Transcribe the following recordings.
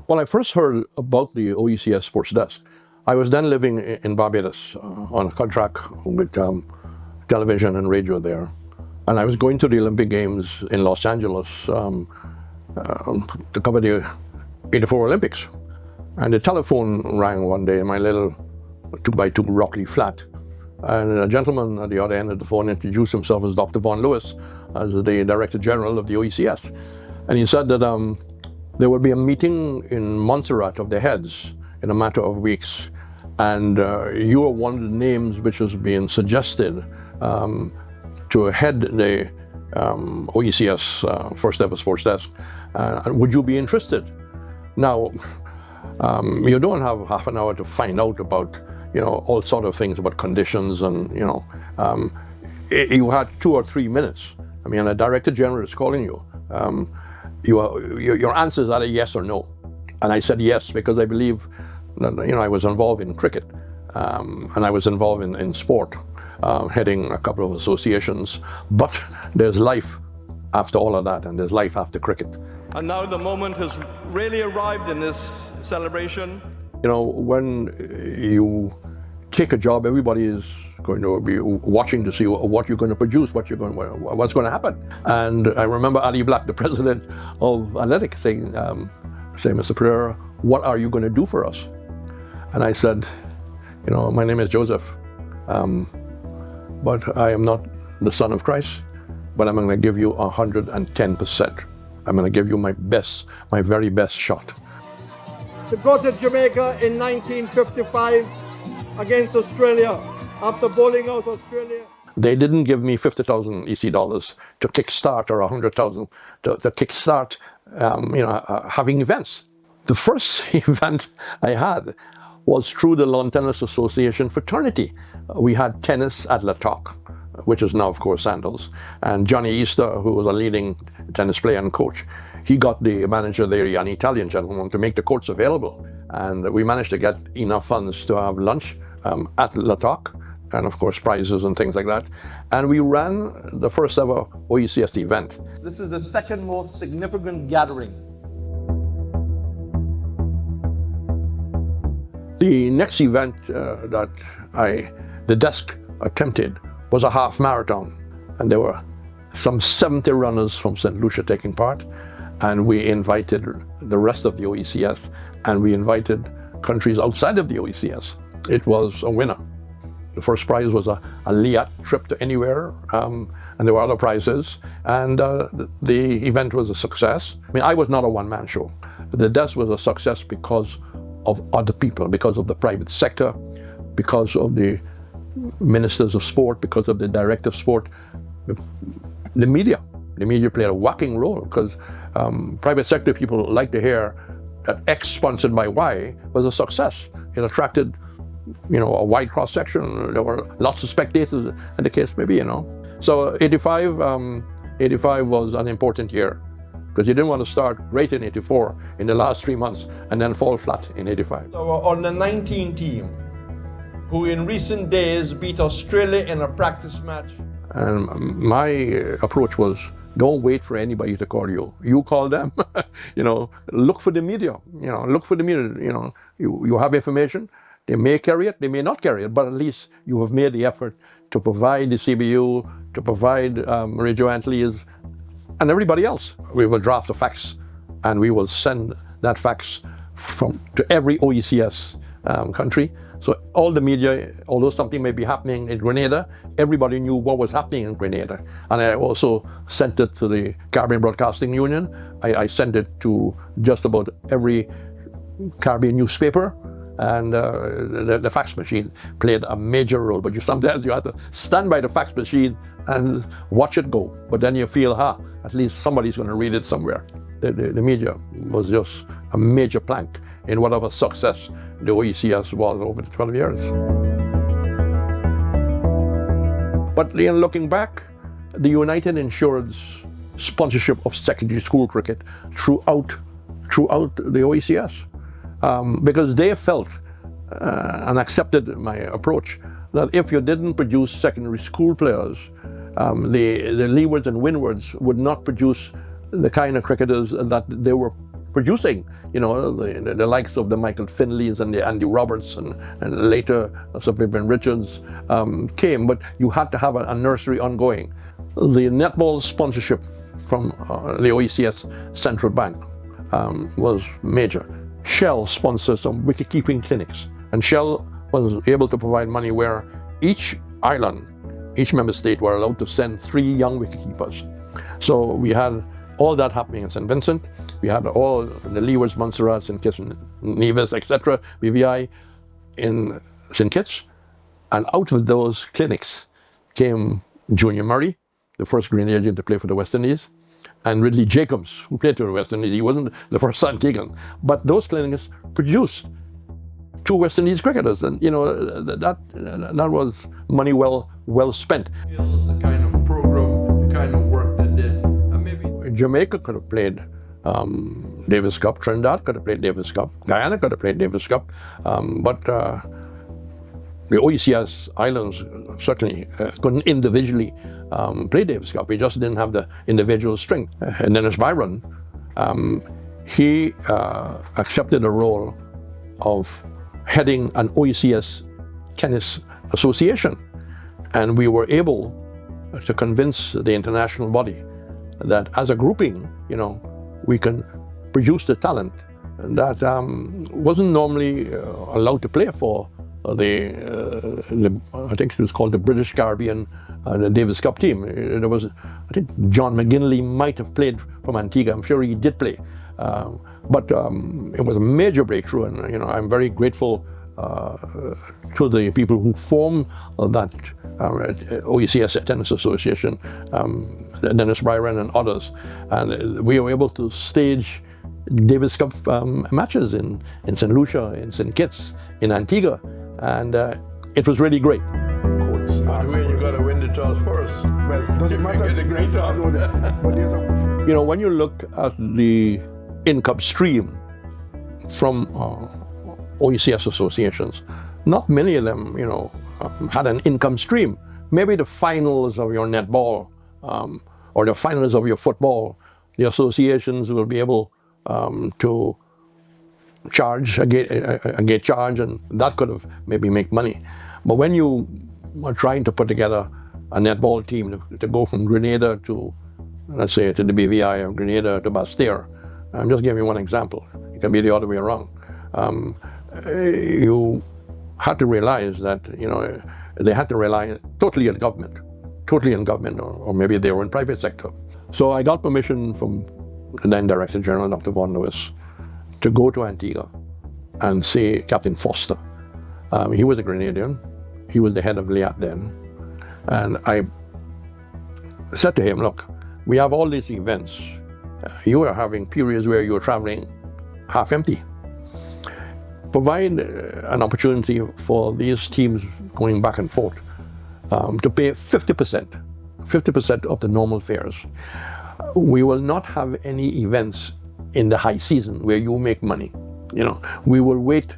Well, I first heard about the OECS Sports Desk. I was then living in Barbados on a contract with television and radio there. And I was going to the Olympic Games in Los Angeles to cover the '84 Olympics. And the telephone rang one day in my little 2x2 rocky flat. And a gentleman at the other end of the phone introduced himself as Dr. Von Lewis, as the Director General of the OECS. And he said that there would be a meeting in Montserrat of the heads in a matter of weeks. And you are one of the names which is being suggested to head the OECS first ever sports desk. Would you be interested? Now, you don't have half an hour to find out about, all sort of things about conditions and, you had 2 or 3 minutes. I mean, a Director General is calling you. Your answer is either yes or no. And I said yes, because I believe that, I was involved in cricket and I was involved in sport, heading a couple of associations. But there's life after all of that, and there's life after cricket. And now the moment has really arrived in this celebration. When you take a job, everybody is going to be watching to see what you're going to produce, what's going to happen. And I remember Ali Black, the president of athletics, saying, Mr. Perreira, what are you going to do for us? And I said, my name is Joseph, but I am not the son of Christ, but I'm going to give you 110%. I'm going to give you my best, my very best shot. To go to Jamaica in 1955 against Australia, after bowling out Australia. They didn't give me 50,000 EC dollars to kickstart, or 100,000 to kickstart, having events. The first event I had was through the Lawn Tennis Association fraternity. We had tennis at La Toc, which is now, of course, Sandals. And Johnny Easter, who was a leading tennis player and coach, he got the manager there, an Italian gentleman, to make the courts available. And we managed to get enough funds to have lunch at La Toc, and of course prizes and things like that. And we ran the first ever OECS event. This is the second most significant gathering. The next event that the desk attempted was a half marathon. And there were some 70 runners from St. Lucia taking part. And we invited the rest of the OECS, and we invited countries outside of the OECS. It was a winner. The first prize was a Liat trip to anywhere, and there were other prizes. And the event was a success. I mean, I was not a one-man show. The desk was a success because of other people, because of the private sector, because of the ministers of sport, because of the director of sport, the media. The media played a whacking role, because private sector people like to hear that X sponsored by Y was a success. It attracted, a wide cross section. There were lots of spectators, and the case maybe, So 85 was an important year, because you didn't want to start great in 84 in the last 3 months and then fall flat in 85. So on the 19 team, who in recent days beat Australia in a practice match. And my approach was, don't wait for anybody to call you. You call them. Look for the media. Look for the media. You have information. They may carry it, they may not carry it, but at least you have made the effort to provide the CBU, to provide Radio Antilles, and everybody else. We will draft a fax, and we will send that fax to every OECS country. So all the media, although something may be happening in Grenada, everybody knew what was happening in Grenada. And I also sent it to the Caribbean Broadcasting Union. I sent it to just about every Caribbean newspaper. And the fax machine played a major role. But sometimes you have to stand by the fax machine and watch it go. But then you feel, at least somebody's going to read it somewhere. The media was just a major plank in whatever success the OECS was over the 12 years. But looking back, the United ensured sponsorship of secondary school cricket throughout the OECS, because they felt and accepted my approach that if you didn't produce secondary school players, the leewards and windwards would not produce the kind of cricketers that they were producing, you know, the likes of the Michael Finleys and the Andy Roberts and later Sir Vivian Richards came, but you had to have a nursery ongoing. The netball sponsorship from the OECS Central Bank was major. Shell sponsored some wicket-keeping clinics, and Shell was able to provide money where each island, each member state were allowed to send 3 young wicket-keepers. So we had all that happening in St. Vincent. We had all the Leewards, Montserrat, St. Kitts, Nevis, etc., BVI in St. Kitts. And out of those clinics came Junior Murray, the first Grenadian to play for the West Indies, and Ridley Jacobs, who played for the West Indies. He wasn't the first Antiguan, but those clinics produced 2 West Indies cricketers, and you know that was money well spent. The kind of program, the kind of work they did, and maybe Jamaica could have played Davis Cup, Trinidad could have played Davis Cup, Guyana could have played Davis Cup, but the OECS islands certainly couldn't individually play Davis Cup. We just didn't have the individual strength. And Dennis Byron, he accepted a role of heading an OECS tennis association. And we were able to convince the international body that as a grouping, you know, we can produce the talent that wasn't normally allowed to play for the I think it was called the British Caribbean the Davis Cup team. There was, I think John McGinley might have played from Antigua. I'm sure he did play, but it was a major breakthrough, and you know I'm very grateful to the people who formed that OECS Tennis Association, Dennis Byron and others, and we were able to stage Davis Cup matches in St. Lucia, in St. Kitts, in Antigua, and it was really great. You got to win the toss first. Well, doesn't matter. You know, when you look at the income stream from OECS associations, not many of them, you know, had an income stream. Maybe the finals of your netball or the finals of your football, the associations will be able to charge a gate charge, and that could have maybe make money. But when you are trying to put together a netball team to go from Grenada to, let's say, to the BVI, or Grenada to Basseterre, I'm just giving you one example. It can be the other way around. You had to realize that, you know, they had to rely totally on government, or maybe they were in private sector. So I got permission from the then Director General, Dr. Von Lewis, to go to Antigua and see Captain Foster. He was a Grenadian. He was the head of LIAT then. And I said to him, look, we have all these events. You are having periods where you're traveling half empty. Provide an opportunity for these teams going back and forth to pay 50% of the normal fares. We will not have any events in the high season where you make money. You know, we will wait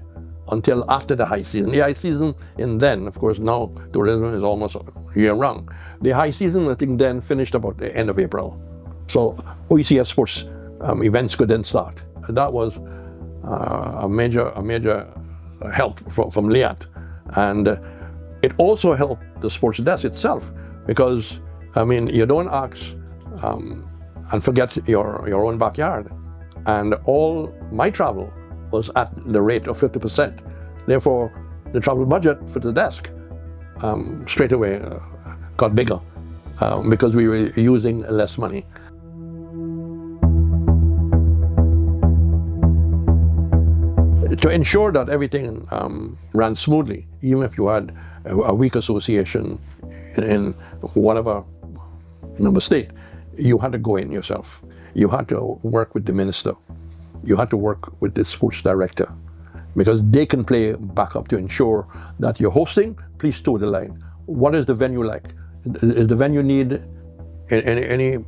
until after the high season. The high season, and then, of course, now tourism is almost year-round. The high season, I think, then finished about the end of April. So OECS sports events could then start. And that was a major help from LIAT. And it also helped the sports desk itself, because, I mean, you don't ask and forget your own backyard. And all my travel was at the rate of 50%. Therefore, the travel budget for the desk straight away got bigger because we were using less money. To ensure that everything ran smoothly, even if you had a weak association in whatever member state, you had to go in yourself. You had to work with the minister. You had to work with the sports director, because they can play backup to ensure that you're hosting. Please toe the line. What is the venue like? Is the venue need any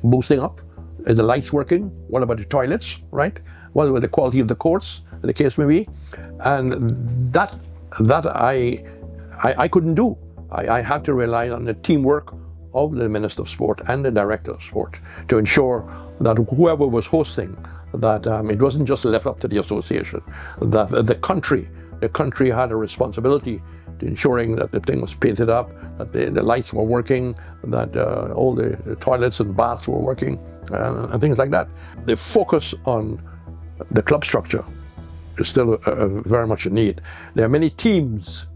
boosting up? Is the lights working? What about the toilets, right? What about the quality of the courts, the case may be? And that I couldn't do. I had to rely on the teamwork of the Minister of Sport and the Director of Sport to ensure that whoever was hosting, that it wasn't just left up to the association, that the country had a responsibility to ensuring that the thing was painted up, that the lights were working, that all the toilets and baths were working, and things like that. The focus on the club structure is still very much a need. There are many teams,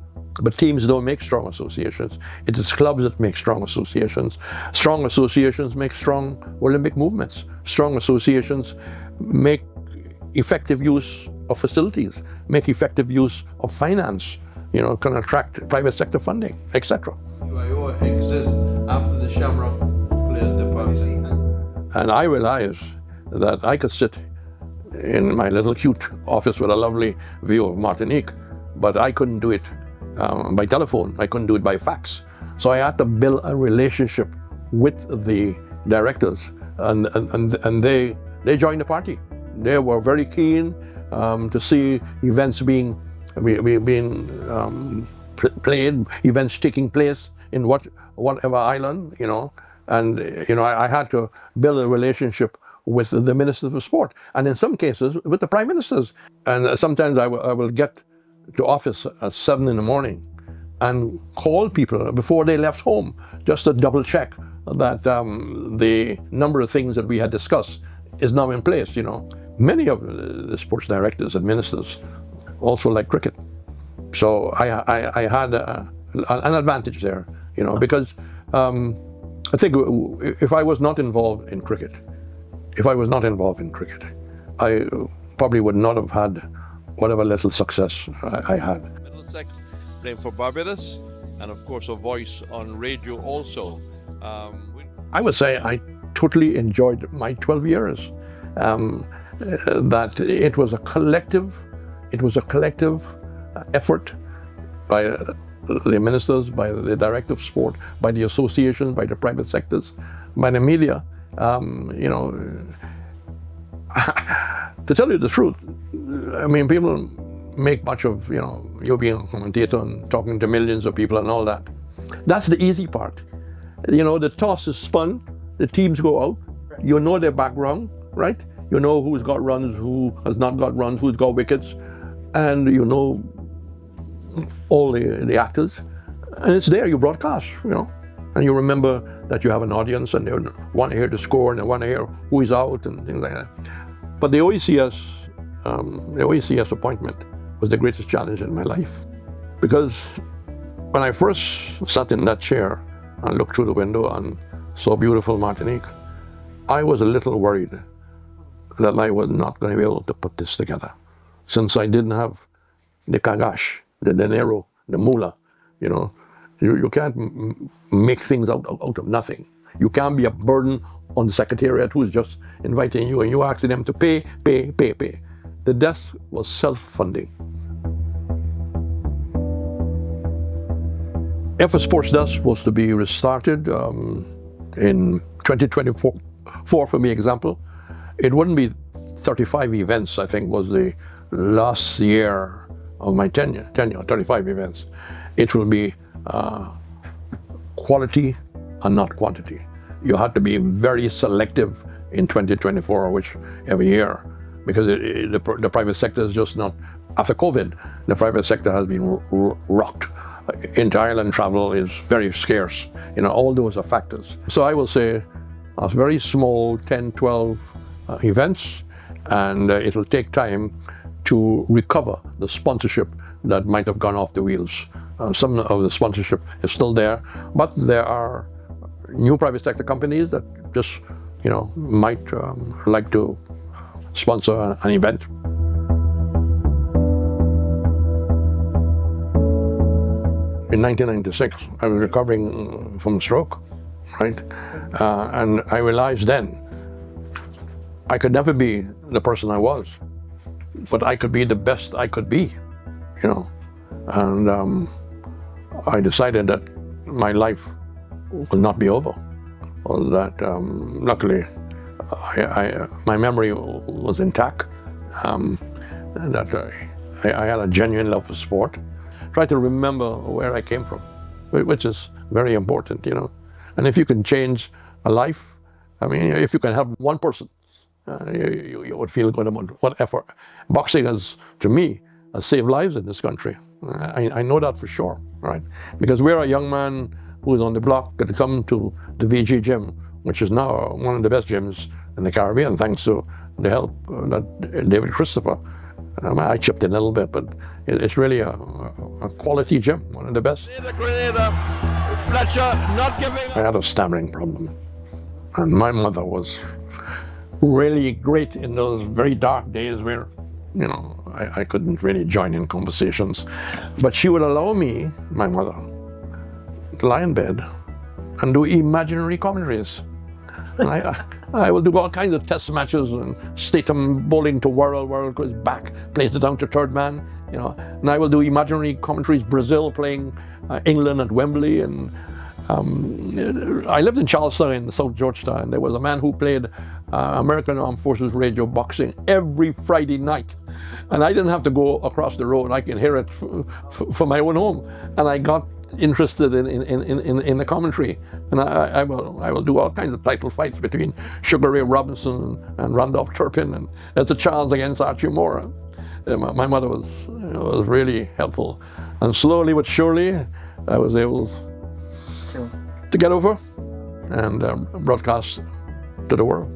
but teams don't make strong associations. It is clubs that make strong associations. Strong associations make strong Olympic movements. Strong associations make effective use of facilities, make effective use of finance, can attract private sector funding, etc. UIO exists after the Shamrock players departed. And I realized that I could sit in my little cute office with a lovely view of Martinique, but I couldn't do it by telephone. I couldn't do it by fax. So I had to build a relationship with the directors, and they joined the party. They were very keen to see events being played, events taking place in whatever island, and I had to build a relationship with the ministers of sport, and in some cases with the prime ministers. And sometimes I will get to office at 7 in the morning and call people before they left home just to double check that the number of things that we had discussed is now in place. Many of the sports directors and ministers also like cricket, so I had an advantage there, because I think if I was not involved in cricket, I probably would not have had whatever little success I had. Middlesex, playing for Barbados, and of course a voice on radio also. I would say I totally enjoyed my 12 years. That it was a collective effort by the ministers, by the director of sport, by the associations, by the private sectors, by the media. To tell you the truth, people make much of, you being a commentator and talking to millions of people and all that. That's the easy part. The toss is spun, the teams go out, you know their background, right? You know who's got runs, who has not got runs, who's got wickets, and you know all the actors. And it's there, you broadcast, and you remember that you have an audience and they want to hear the score and they want to hear who is out and things like that. But the OECS appointment was the greatest challenge in my life, because when I first sat in that chair and looked through the window and saw beautiful Martinique, I was a little worried that I was not going to be able to put this together, since I didn't have the kagash, the dinero, the moolah. You can't make things out of nothing. You can't be a burden on the secretariat who's just inviting you and you asking them to pay. The desk was self-funding. If a sports desk was to be restarted in 2024, for me example, it wouldn't be 35 events, I think was the last year of my tenure, 35 events. It will be quality and not quantity. You had to be very selective in 2024, which every year, because the private sector is just not, after COVID, the private sector has been rocked. Inter-island travel is very scarce. All those are factors. So I will say a very small 10, 12 events, and it'll take time to recover the sponsorship that might have gone off the wheels. Some of the sponsorship is still there, but there are new private sector companies that just, might like to sponsor an event. In 1996, I was recovering from a stroke, right? And I realized then I could never be the person I was, but I could be the best I could be, And I decided that my life will not be over, or that luckily my memory was intact, that I had a genuine love for sport. Try to remember where I came from, which is very important, And if you can change a life, I mean, if you can help one person, you would feel good about what effort. Boxing has, to me, has saved lives in this country. I know that for sure, right? Because we're a young man who is on the block to come to the VG gym, which is now one of the best gyms in the Caribbean, thanks to the help that David Christopher. I chipped in a little bit, but it's really a quality gym, one of the best. I had a stammering problem, and my mother was really great in those very dark days where, you know, I couldn't really join in conversations. But she would allow me, my mother, to lie in bed and do imaginary commentaries. And I will do all kinds of test matches and Statham bowling to Worrell goes back, plays it down to third man, you know. And I will do imaginary commentaries, Brazil playing England at Wembley. And I lived in Charlestown in South Georgetown. There was a man who played American Armed Forces radio boxing every Friday night. And I didn't have to go across the road. I can hear it from my own home. And I got interested in the commentary. And I will do all kinds of title fights between Sugar Ray Robinson and Randolph Turpin. And it's a challenge against Archie Moore. My mother was really helpful. And slowly but surely, I was able to get over and broadcast to the world.